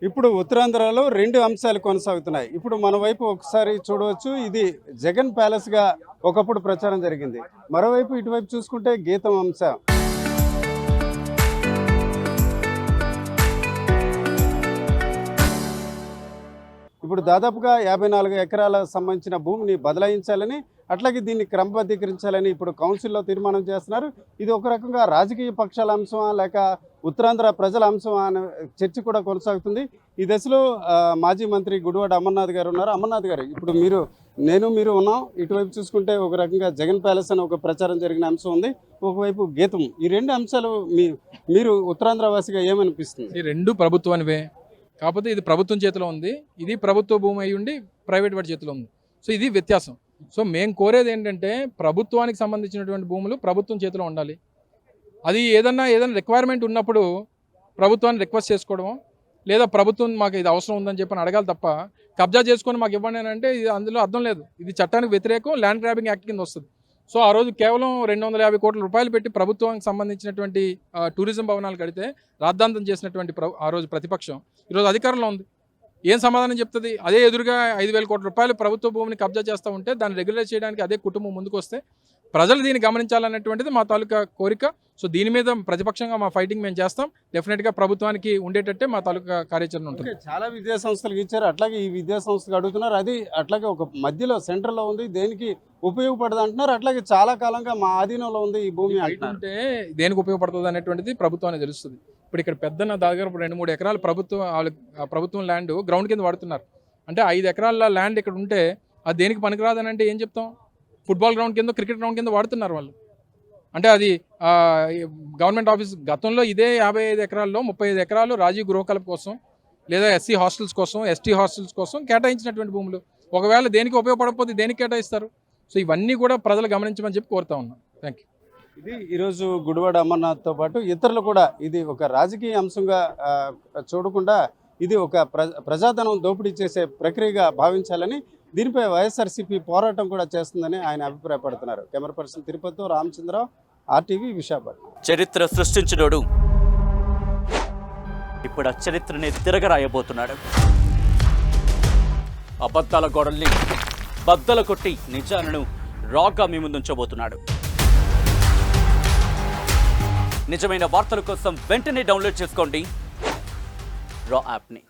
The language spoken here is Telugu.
ఇప్పుడు ఉత్తరాంధ్రలో 2 అంశాలు కొనసాగుతున్నాయి. ఇప్పుడు మన వైపు ఒకసారి చూడవచ్చు. ఇది జగన్ ప్యాలెస్‌గా ఒకప్పుడు ప్రచారం జరిగింది. మరోవైపు ఇటువైపు చూసుకుంటే గీతం అంశం. ఇప్పుడు దాదాపుగా 54 ఎకరాల సంబంధించిన భూమిని బదలాయించాలని, అట్లాగే దీన్ని క్రమబద్ధీకరించాలని ఇప్పుడు కౌన్సిల్‌లో తీర్మానం చేస్తున్నారు. ఇది ఒక రకంగా రాజకీయ పక్షాల అంశమా, లేక ఉత్తరాంధ్ర ప్రజల అంశమా అనే చర్చ కూడా కొనసాగుతుంది. ఈ దశలో మాజీ మంత్రి గుడివాడ అమర్నాథ్ గారు ఉన్నారు. అమర్నాథ్ గారు, ఇప్పుడు మీరు ఉన్నాం. ఇటువైపు చూసుకుంటే ఒక రకంగా జగన్ ప్యాలెస్ అని ఒక ప్రచారం జరిగిన అంశం ఉంది. ఒకవైపు గీతం. ఈ 2 అంశాలు మీరు ఉత్తరాంధ్ర వాసిగా ఏమనిపిస్తుంది? ఈ 2 ప్రభుత్వానివే. కాకపోతే ఇది ప్రభుత్వం చేతిలో ఉంది, ఇది ప్రభుత్వ భూమి అయి ఉండి ప్రైవేట్ వాడి చేతిలో ఉంది. సో ఇది వ్యత్యాసం. సో మేము కోరేది ఏంటంటే ప్రభుత్వానికి సంబంధించినటువంటి భూములు ప్రభుత్వం చేతిలో ఉండాలి. అది ఏదైనా రిక్వైర్మెంట్ ఉన్నప్పుడు ప్రభుత్వాన్ని రిక్వెస్ట్ చేసుకోవడమో, లేదా ప్రభుత్వం మాకు ఇది అవసరం ఉందని చెప్పని అడగాలి తప్ప కబ్జా చేసుకొని మాకు ఇవ్వండి అని అంటే ఇది అందులో అర్థం లేదు. ఇది చట్టానికి వ్యతిరేకం, ల్యాండ్ గ్రాబింగ్ యాక్ట్ కింద వస్తుంది. సో ఆ రోజు కేవలం 250 కోట్ల రూపాయలు పెట్టి ప్రభుత్వానికి సంబంధించినటువంటి టూరిజం భవనాలు కడితే రాద్ధాంతం చేసినటువంటి ఆ రోజు ప్రతిపక్షం ఈరోజు అధికారంలో ఉంది. ఏం సమాధానం చెప్తుంది? అదే ఎదురుగా 5,000 కోట్ల రూపాయలు ప్రభుత్వ భూమిని కబ్జా చేస్తూ ఉంటే దాన్ని రెగ్యులేట్ చేయడానికి అదే కుటుంబం ముందుకు వస్తే ప్రజలు దీన్ని గమనించాలన్నటువంటిది మా తాలూకా కోరిక. సో దీని మీద ప్రతిపక్షంగా మా ఫైటింగ్ మేము చేస్తాం. డెఫినెట్గా ప్రభుత్వానికి ఉండేటట్టే మా తాలూకా కార్యాచరణ ఉంటుంది. చాలా విద్యా సంస్థలకు ఇచ్చారు, అట్లాగే ఈ విద్యా సంస్థకు అడుగుతున్నారు. అది అట్లాగే ఒక మధ్యలో సెంటర్లో ఉంది, దేనికి ఉపయోగపడదు అంటున్నారు. అట్లాగే చాలా కాలంగా మా ఆధీనంలో ఉంది ఈ భూమి అంటే దేనికి ఉపయోగపడుతుంది అనేటువంటిది ప్రభుత్వానికి తెలుస్తుంది. ఇప్పుడు ఇక్కడ పెద్దన దగ్గర 2-3 ఎకరాలు ప్రభుత్వం ల్యాండ్ గ్రౌండ్ కింద వాడుతున్నారు. అంటే 5 ఎకరాల ల్యాండ్ ఇక్కడ ఉంటే అది దేనికి పనికిరాదని అంటే ఏం చెప్తాం? ఫుట్బాల్ గ్రౌండ్ కింద, క్రికెట్ గ్రౌండ్ కింద వాడుతున్నారు వాళ్ళు. అంటే అది గవర్నమెంట్ ఆఫీస్ గతంలో ఇదే 55 ఎకరాల్లో 35 ఎకరాలు రాజీవ్ గృహకల్ప కోసం, లేదా ఎస్సీ హాస్టల్స్ కోసం, ఎస్టీ హాస్టల్స్ కోసం కేటాయించినటువంటి భూములు. ఒకవేళ దేనికి ఉపయోగపడకపోతే దేనికి కేటాయిస్తారు? సో ఇవన్నీ కూడా ప్రజలు గమనించమని చెప్పి కోరుతా ఉన్నాం. Thank you. ఇది ఈరోజు గుడివాడ అమర్నాథ్తో పాటు ఇతరులు కూడా ఇది ఒక రాజకీయ అంశంగా చూడకుండా ఇది ఒక ప్రజాధనం దోపిడీ చేసే ప్రక్రియగా భావించాలని, దీనిపై వైఎస్ఆర్సీపీ పోరాటం కూడా చేస్తుందని ఆయన అభిప్రాయపడుతున్నారు. కెమెరా పర్సన్ తిరుపతితో రామచంద్రరావు, RTV, విశాఖపట్నం. చరిత్ర సృష్టించినోడు ఇప్పుడు ఆ చరిత్రని తిరగరాయబోతున్నాడు. అబద్ధాల గోడల్ని బద్దలు కొట్టి నిజాలను రాగా మీ ముందుంచబోతున్నాడు. నిజమైన వార్తల కోసం వెంటనే డౌన్లోడ్ చేసుకోండి రా యాప్ని.